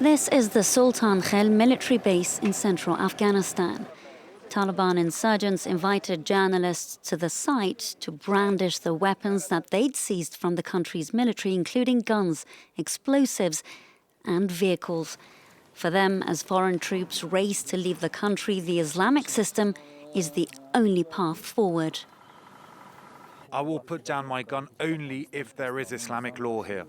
This is the Sultan Khel military base in central Afghanistan. Taliban insurgents invited journalists to the site to brandish the weapons that they'd seized from the country's military, including guns, explosives, and vehicles. For them, as foreign troops race to leave the country, the Islamic system is the only path forward. I will put down my gun only if there is Islamic law here.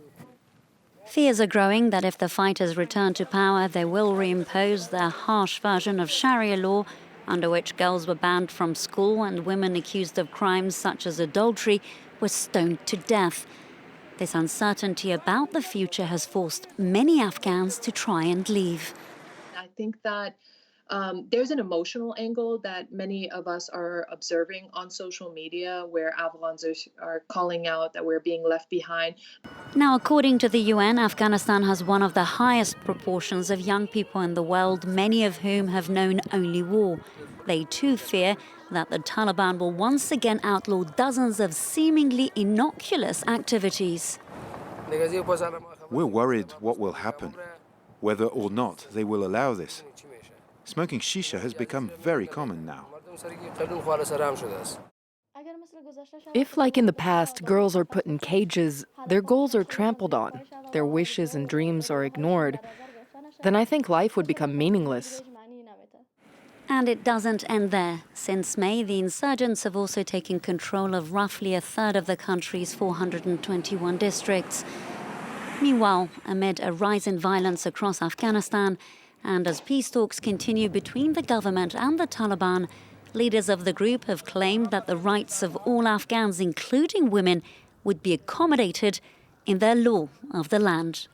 Fears are growing that if the fighters return to power, they will reimpose their harsh version of Sharia law, under which girls were banned from school and women accused of crimes such as adultery were stoned to death. This uncertainty about the future has forced many Afghans to try and leave. I think that there's an emotional angle that many of us are observing on social media where Afghans are calling out that we're being left behind. Now, according to the UN, Afghanistan has one of the highest proportions of young people in the world, many of whom have known only war. They too fear that the Taliban will once again outlaw dozens of seemingly innocuous activities. We're worried what will happen, whether or not they will allow this. Smoking shisha has become very common now. If, like in the past, girls are put in cages, their goals are trampled on, their wishes and dreams are ignored, then I think life would become meaningless. And it doesn't end there. Since May, the insurgents have also taken control of roughly a third of the country's 421 districts. Meanwhile, amid a rise in violence across Afghanistan, and as peace talks continue between the government and the Taliban, leaders of the group have claimed that the rights of all Afghans, including women, would be accommodated in their law of the land.